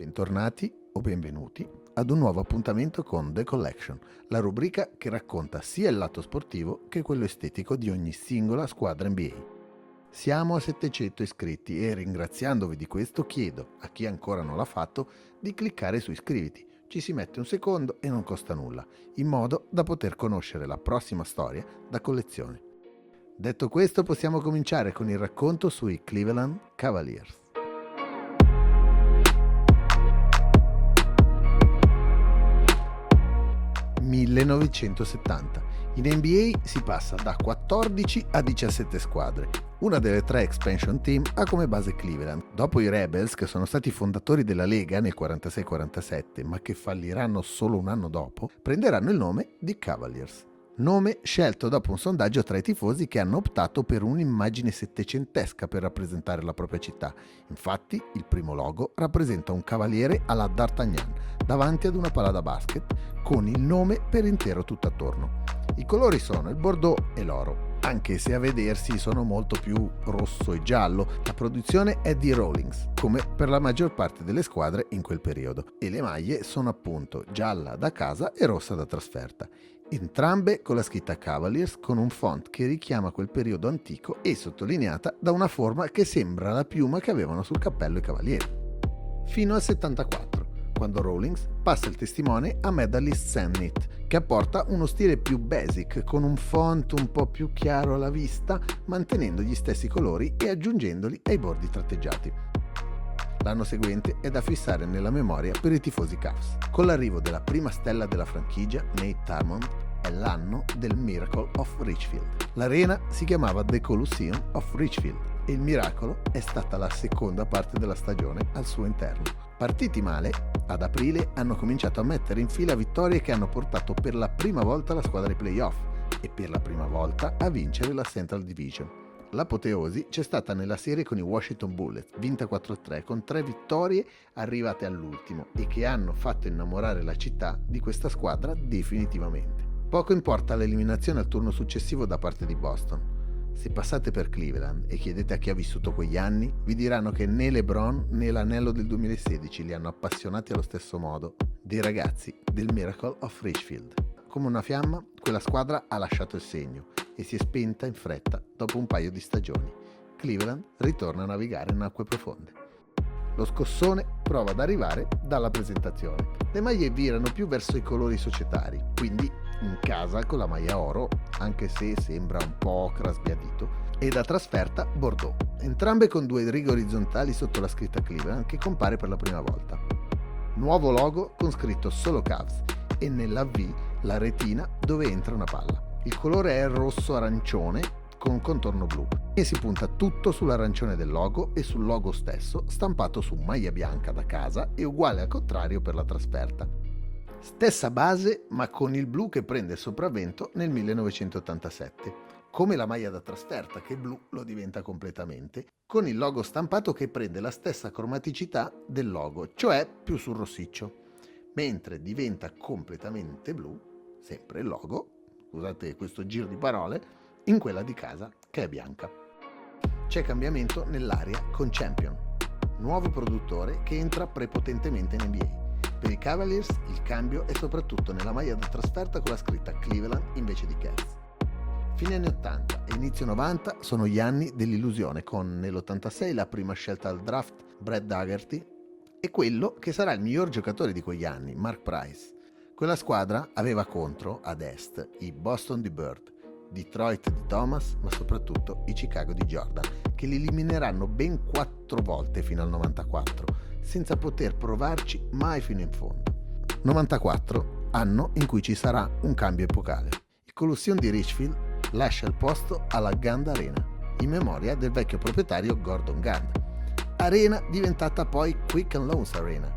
Bentornati o benvenuti ad un nuovo appuntamento con The Collection, la rubrica che racconta sia il lato sportivo che quello estetico di ogni singola squadra NBA. Siamo a 700 iscritti e ringraziandovi di questo chiedo a chi ancora non l'ha fatto di cliccare su iscriviti. Ci si mette un secondo e non costa nulla, in modo da poter conoscere la prossima storia da collezione. Detto questo, possiamo cominciare con il racconto sui Cleveland Cavaliers. (1970). In NBA si passa da 14 a 17 squadre. Una delle 3 expansion team ha come base Cleveland. Dopo i Rebels, che sono stati fondatori della Lega nel 46-47, ma che falliranno solo un anno dopo, prenderanno il nome di Cavaliers. Nome scelto dopo un sondaggio tra i tifosi che hanno optato per un'immagine settecentesca per rappresentare la propria città. Infatti, il primo logo rappresenta un cavaliere alla D'Artagnan davanti ad una palla da basket con il nome per intero tutto attorno. I colori sono il bordeaux e l'oro, anche se a vedersi sono molto più rosso e giallo. La produzione è di Rawlings, come per la maggior parte delle squadre in quel periodo, e le maglie sono appunto gialla da casa e rossa da trasferta. Entrambe con la scritta Cavaliers, con un font che richiama quel periodo antico e sottolineata da una forma che sembra la piuma che avevano sul cappello i cavalieri. Fino al 74, quando Rawlings passa il testimone a Medalist Sennett, che apporta uno stile più basic, con un font un po' più chiaro alla vista, mantenendo gli stessi colori e aggiungendoli ai bordi tratteggiati. L'anno seguente è da fissare nella memoria per i tifosi Cavs. Con l'arrivo della prima stella della franchigia, Nate Thurmond, è l'anno del Miracle of Richfield. L'arena si chiamava The Colosseum of Richfield e il miracolo è stata la seconda parte della stagione al suo interno. Partiti male, ad aprile hanno cominciato a mettere in fila vittorie che hanno portato per la prima volta la squadra ai playoff e per la prima volta a vincere la Central Division. L'apoteosi c'è stata nella serie con i Washington Bullets, vinta 4-3, con 3 vittorie arrivate all'ultimo e che hanno fatto innamorare la città di questa squadra definitivamente. Poco importa l'eliminazione al turno successivo da parte di Boston. Se passate per Cleveland e chiedete a chi ha vissuto quegli anni, vi diranno che né LeBron né l'anello del 2016 li hanno appassionati allo stesso modo dei ragazzi del Miracle of Richfield. Come una fiamma, quella squadra ha lasciato il segno e si è spenta in fretta dopo un paio di stagioni. Cleveland ritorna a navigare in acque profonde. Lo scossone prova ad arrivare dalla presentazione. Le maglie virano più verso i colori societari, quindi in casa con la maglia oro, anche se sembra un po' crasbiadito, e da trasferta bordeaux, entrambe con 2 righe orizzontali sotto la scritta Cleveland che compare per la prima volta. Nuovo logo con scritto solo Cavs e nella V la retina dove entra una palla. Il colore è rosso-arancione con contorno blu e si punta tutto sull'arancione del logo e sul logo stesso stampato su maglia bianca da casa e uguale al contrario per la trasferta. Stessa base ma con il blu che prende il sopravvento nel 1987, come la maglia da trasferta che blu lo diventa completamente, con il logo stampato che prende la stessa cromaticità del logo, cioè più sul rossiccio, mentre diventa completamente blu, sempre il logo, scusate questo giro di parole, in quella di casa che è bianca. C'è cambiamento nell'area con Champion, nuovo produttore che entra prepotentemente in NBA. Per i Cavaliers il cambio è soprattutto nella maglia da trasferta con la scritta Cleveland invece di Cavs. Fine anni 80 e inizio 90 sono gli anni dell'illusione, con nell'86 la prima scelta al draft Brad Daugherty e quello che sarà il miglior giocatore di quegli anni, Mark Price. Quella squadra aveva contro, ad est, i Boston di Bird, Detroit di Thomas, ma soprattutto i Chicago di Jordan, che li elimineranno ben 4 volte fino al 94, senza poter provarci mai fino in fondo. 94, anno in cui ci sarà un cambio epocale. Il Colosseum di Richfield lascia il posto alla Gund Arena, in memoria del vecchio proprietario Gordon Gund. Arena diventata poi Quick and Loans Arena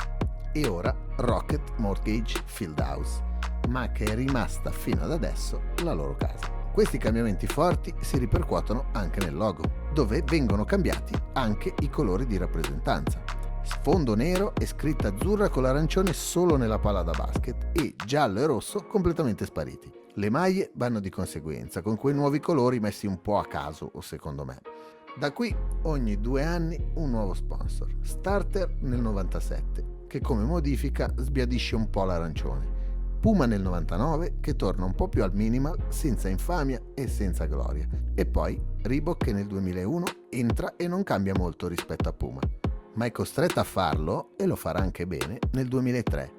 e ora Rocket Mortgage Fieldhouse, ma che è rimasta fino ad adesso la loro casa. Questi cambiamenti forti si ripercuotono anche nel logo, dove vengono cambiati anche i colori di rappresentanza. Sfondo nero e scritta azzurra con l'arancione solo nella palla da basket e giallo e rosso completamente spariti. Le maglie vanno di conseguenza, con quei nuovi colori messi un po' a caso, secondo me. Da qui ogni 2 anni un nuovo sponsor. Starter nel 97 che come modifica sbiadisce un po' l'arancione. Puma nel 99 che torna un po' più al minimal, senza infamia e senza gloria. E poi Reebok che nel 2001 entra e non cambia molto rispetto a Puma, ma è costretto a farlo, e lo farà anche bene, nel 2003,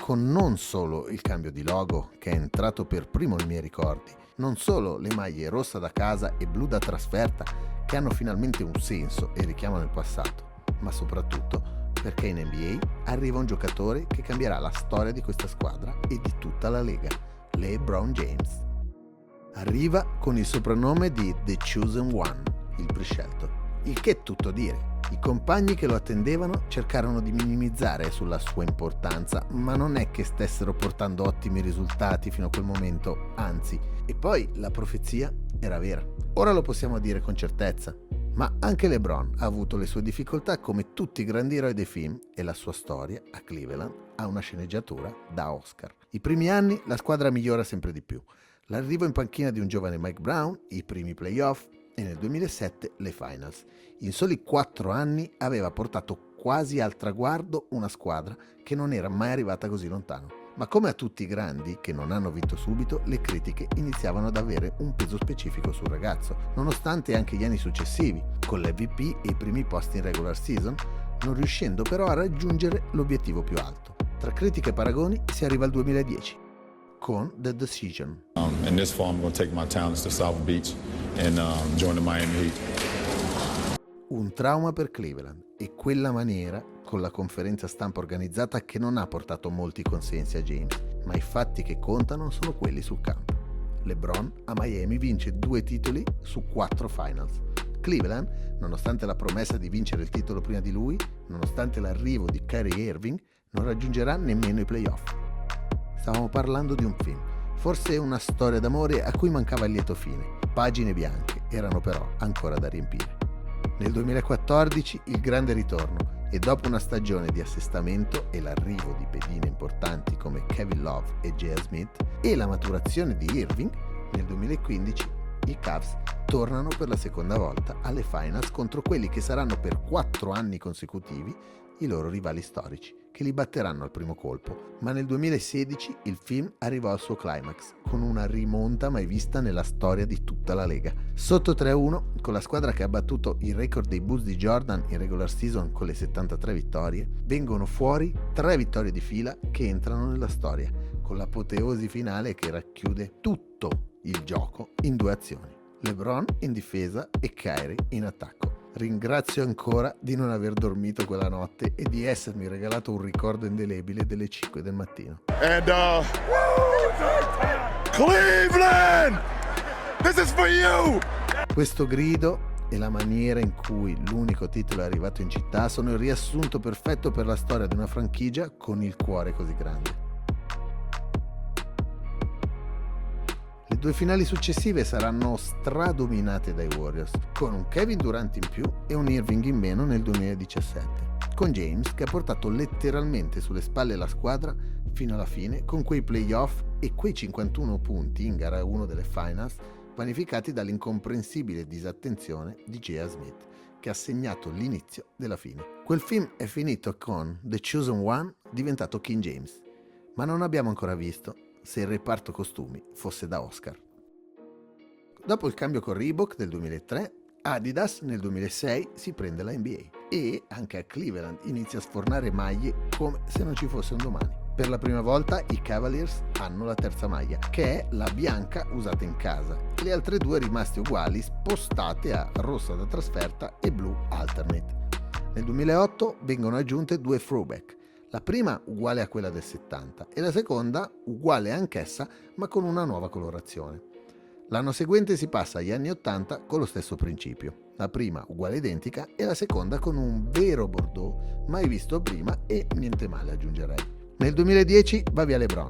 con non solo il cambio di logo che è entrato per primo nei miei ricordi, non solo le maglie rossa da casa e blu da trasferta che hanno finalmente un senso e richiamano il passato, ma soprattutto perché in NBA arriva un giocatore che cambierà la storia di questa squadra e di tutta la Lega, LeBron James. Arriva con il soprannome di The Chosen One, il prescelto, il che è tutto dire. I compagni che lo attendevano cercarono di minimizzare sulla sua importanza, ma non è che stessero portando ottimi risultati fino a quel momento, anzi, e poi la profezia era vera. Ora lo possiamo dire con certezza. Ma anche LeBron ha avuto le sue difficoltà come tutti i grandi eroi dei film, e la sua storia a Cleveland ha una sceneggiatura da Oscar. I primi anni la squadra migliora sempre di più. L'arrivo in panchina di un giovane Mike Brown, i primi playoff e nel 2007 le finals. In soli 4 anni aveva portato quasi al traguardo una squadra che non era mai arrivata così lontano. Ma come a tutti i grandi che non hanno vinto subito, le critiche iniziavano ad avere un peso specifico sul ragazzo, nonostante anche gli anni successivi, con l'MVP e i primi posti in regular season, non riuscendo però a raggiungere l'obiettivo più alto. Tra critiche e paragoni si arriva al 2010, con The Decision. In this fall I'm going to take my talents to South Beach and join the Miami Heat. Un trauma per Cleveland, e quella maniera con la conferenza stampa organizzata che non ha portato molti consensi a James, ma i fatti che contano sono quelli sul campo. LeBron a Miami vince 2 titoli su 4 finals. Cleveland, nonostante la promessa di vincere il titolo prima di lui, nonostante l'arrivo di Kyrie Irving, non raggiungerà nemmeno i playoff. Stavamo parlando di un film, forse una storia d'amore a cui mancava il lieto fine. Pagine bianche erano però ancora da riempire. Nel 2014 il grande ritorno, e dopo una stagione di assestamento e l'arrivo di pedine importanti come Kevin Love e J.R. Smith e la maturazione di Irving, nel 2015 i Cavs tornano per la seconda volta alle finals contro quelli che saranno per 4 anni consecutivi i loro rivali storici, che li batteranno al primo colpo. Ma nel 2016 il film arrivò al suo climax, con una rimonta mai vista nella storia di tutta la Lega. Sotto 3-1, con la squadra che ha battuto il record dei Bulls di Jordan in regular season con le 73 vittorie, vengono fuori 3 vittorie di fila che entrano nella storia, con l'apoteosi finale che racchiude tutto il gioco in 2 azioni: LeBron in difesa e Kyrie in attacco. Ringrazio ancora di non aver dormito quella notte e di essermi regalato un ricordo indelebile delle 5 del mattino. And Cleveland, this is for you. Questo grido e la maniera in cui l'unico titolo è arrivato in città sono il riassunto perfetto per la storia di una franchigia con il cuore così grande. Le 2 finali successive saranno stradominate dai Warriors, con un Kevin Durant in più e un Irving in meno nel 2017, con James che ha portato letteralmente sulle spalle la squadra fino alla fine, con quei playoff e quei 51 punti in gara 1 delle finals vanificati dall'incomprensibile disattenzione di J.R. Smith, che ha segnato l'inizio della fine. Quel film è finito con The Chosen One diventato King James, ma non abbiamo ancora visto se il reparto costumi fosse da Oscar. Dopo il cambio con Reebok del 2003, Adidas nel 2006 si prende la NBA e anche a Cleveland inizia a sfornare maglie come se non ci fosse un domani. Per la prima volta i Cavaliers hanno la terza maglia, che è la bianca usata in casa, e le altre 2 rimaste uguali spostate a rossa da trasferta e blu alternate. Nel 2008 vengono aggiunte 2 throwback, la prima uguale a quella del 70 e la seconda uguale anch'essa ma con una nuova colorazione. L'anno seguente si passa agli anni 80 con lo stesso principio, la prima uguale identica e la seconda con un vero bordeaux mai visto prima e niente male aggiungerei. Nel 2010 va via LeBron,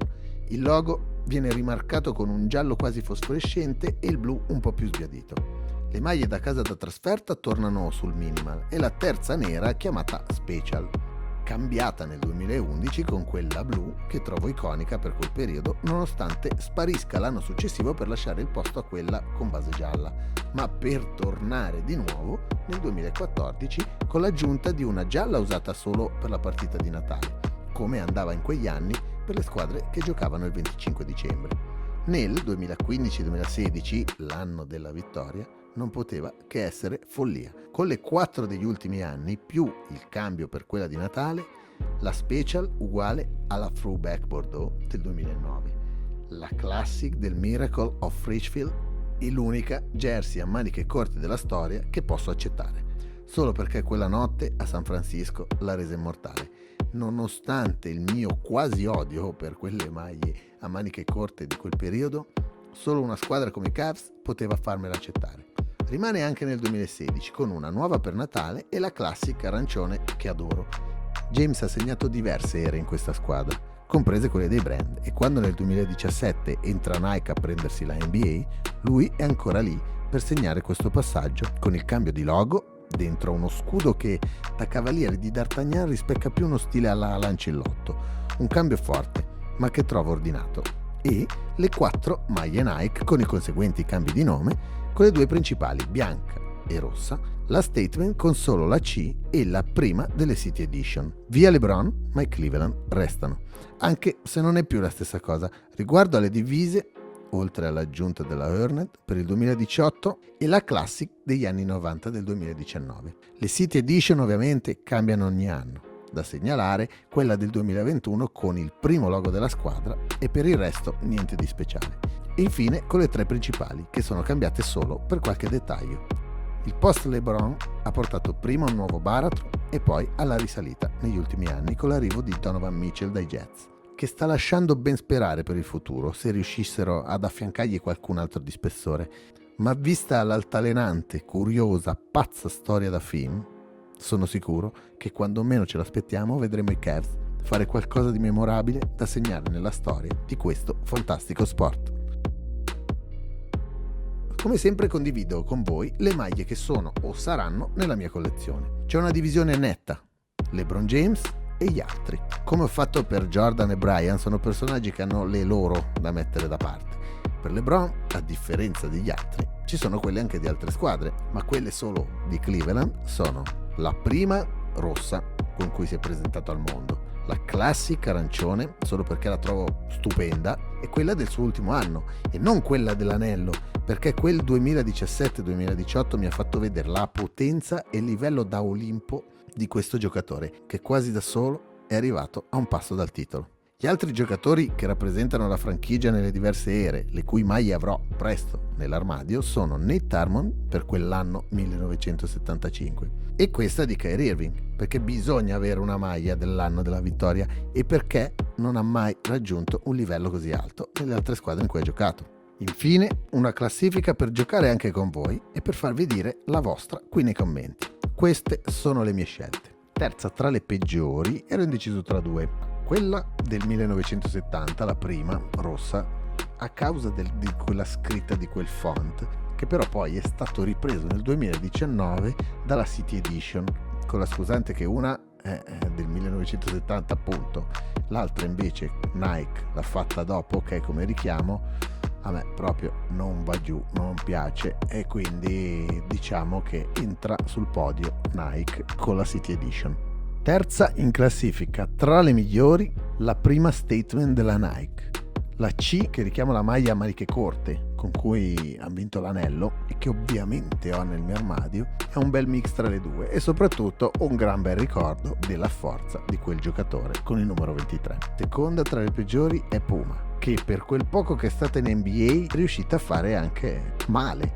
il logo viene rimarcato con un giallo quasi fosforescente e il blu un po' più sbiadito. Le maglie da casa da trasferta tornano sul minimal e la terza nera chiamata Special, cambiata nel 2011 con quella blu che trovo iconica per quel periodo, nonostante sparisca l'anno successivo per lasciare il posto a quella con base gialla, ma per tornare di nuovo nel 2014 con l'aggiunta di una gialla usata solo per la partita di Natale, come andava in quegli anni per le squadre che giocavano il 25 dicembre. Nel 2015-2016, l'anno della vittoria, non poteva che essere follia. Con le 4 degli ultimi anni, più il cambio per quella di Natale, la Special uguale alla Throwback Bordeaux del 2009, la Classic del Miracle of Richfield e l'unica jersey a maniche corte della storia che posso accettare, solo perché quella notte a San Francisco l'ha resa immortale, nonostante il mio quasi odio per quelle maglie a maniche corte di quel periodo. Solo una squadra come i Cavs poteva farmela accettare. Rimane anche nel 2016 con una nuova per Natale e la Classic arancione che adoro. James ha segnato diverse ere in questa squadra, comprese quelle dei brand, e quando nel 2017 entra Nike a prendersi la NBA, lui è ancora lì per segnare questo passaggio con il cambio di logo dentro uno scudo che da Cavaliere di D'Artagnan rispecca più uno stile alla Lancillotto, un cambio forte ma che trovo ordinato, e le 4 maglie Nike con i conseguenti cambi di nome, con le 2 principali bianca e rossa, la Statement con solo la C e la prima delle City Edition. Via LeBron, ma i Cleveland restano, anche se non è più la stessa cosa. Riguardo alle divise, oltre all'aggiunta della Hornet per il 2018 e la Classic degli anni 90 del 2019. Le City Edition ovviamente cambiano ogni anno. Da segnalare quella del 2021 con il primo logo della squadra e per il resto niente di speciale. E infine con le 3 principali che sono cambiate solo per qualche dettaglio. Il post LeBron ha portato prima un nuovo baratro e poi alla risalita negli ultimi anni con l'arrivo di Donovan Mitchell dai Jazz, che sta lasciando ben sperare per il futuro se riuscissero ad affiancargli qualcun altro di spessore. Ma vista l'altalenante, curiosa, pazza storia da film, sono sicuro che quando meno ce l'aspettiamo vedremo i Cavs fare qualcosa di memorabile da segnare nella storia di questo fantastico sport. Come sempre condivido con voi le maglie che sono o saranno nella mia collezione. C'è una divisione netta, LeBron James e gli altri. Come ho fatto per Jordan e Bryant, sono personaggi che hanno le loro da mettere da parte. Per LeBron, a differenza degli altri, ci sono quelle anche di altre squadre, ma quelle solo di Cleveland sono la prima rossa con cui si è presentato al mondo, la Classic arancione, solo perché la trovo stupenda, e quella del suo ultimo anno, e non quella dell'anello, perché quel 2017-2018 mi ha fatto vedere la potenza e il livello da Olimpo di questo giocatore, che quasi da solo è arrivato a un passo dal titolo. Gli altri giocatori che rappresentano la franchigia nelle diverse ere, le cui maglie avrò presto nell'armadio, sono Nate Armand per quell'anno 1975 e questa di Kyrie Irving, perché bisogna avere una maglia dell'anno della vittoria e perché non ha mai raggiunto un livello così alto nelle altre squadre in cui ha giocato. Infine, una classifica per giocare anche con voi e per farvi dire la vostra qui nei commenti. Queste sono le mie scelte. Terza tra le peggiori, ero indeciso tra 2. Quella del 1970, la prima, rossa, a causa di quella scritta di quel font, che però poi è stato ripreso nel 2019 dalla City Edition, con la scusante che una è del 1970 appunto, l'altra invece Nike l'ha fatta dopo, ok, come richiamo, a me proprio non va giù, non piace, e quindi diciamo che entra sul podio Nike con la City Edition. Terza in classifica, tra le migliori, la prima Statement della Nike, la C che richiama la maglia a maniche corte con cui ha vinto l'anello e che ovviamente ho nel mio armadio. È un bel mix tra le due e soprattutto un gran bel ricordo della forza di quel giocatore con il numero 23. Seconda tra le peggiori è Puma, che per quel poco che è stata in NBA è riuscita a fare anche male.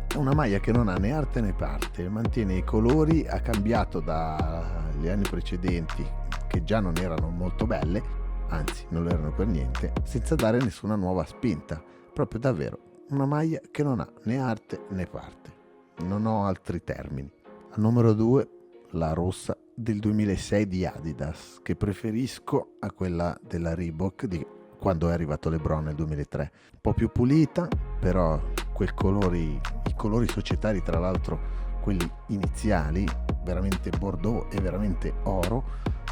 È una maglia che non ha né arte né parte, mantiene i colori, ha cambiato dagli anni precedenti che già non erano molto belle, anzi non lo erano per niente, senza dare nessuna nuova spinta. Proprio davvero una maglia che non ha né arte né parte. Non ho altri termini. Al numero 2 la rossa del 2006 di Adidas, che preferisco a quella della Reebok di quando è arrivato LeBron nel 2003. Un po' più pulita, però i colori societari, tra l'altro quelli iniziali, veramente bordeaux e veramente oro,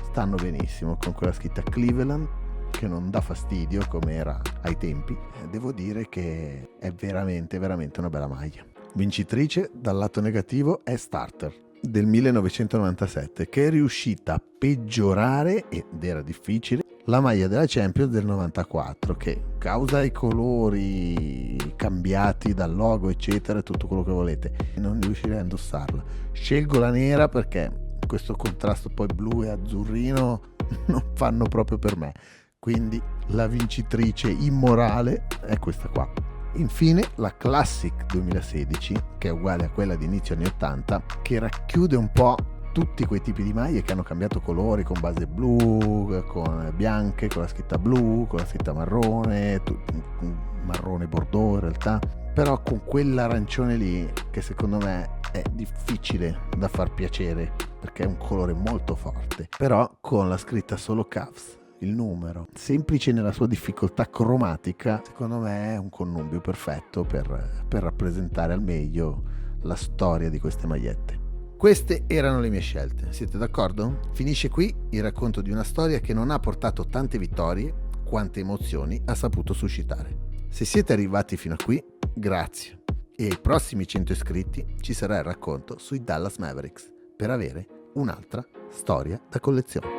stanno benissimo con quella scritta Cleveland che non dà fastidio come era ai tempi. Devo dire che è veramente veramente una bella maglia. Vincitrice dal lato negativo è Starter, del 1997 che è riuscita a peggiorare, ed era difficile, la maglia della Champions del 94, che causa i colori cambiati dal logo eccetera, tutto quello che volete, non riuscirei a indossarla. Scelgo la nera perché questo contrasto poi blu e azzurrino non fanno proprio per me, quindi la vincitrice immorale è questa qua. Infine la Classic 2016, che è uguale a quella di inizio anni 80, che racchiude un po' tutti quei tipi di maglie che hanno cambiato colori, con base blu, con bianche, con la scritta blu, con la scritta marrone, marrone bordeaux in realtà, però con quell'arancione lì che secondo me è difficile da far piacere perché è un colore molto forte, però con la scritta solo Cavs, il numero, semplice nella sua difficoltà cromatica, secondo me è un connubio perfetto per rappresentare al meglio la storia di queste magliette. Queste erano le mie scelte, siete d'accordo? Finisce qui il racconto di una storia che non ha portato tante vittorie quante emozioni ha saputo suscitare. Se siete arrivati fino a qui, grazie, e ai prossimi 100 iscritti ci sarà il racconto sui Dallas Mavericks per avere un'altra storia da collezione.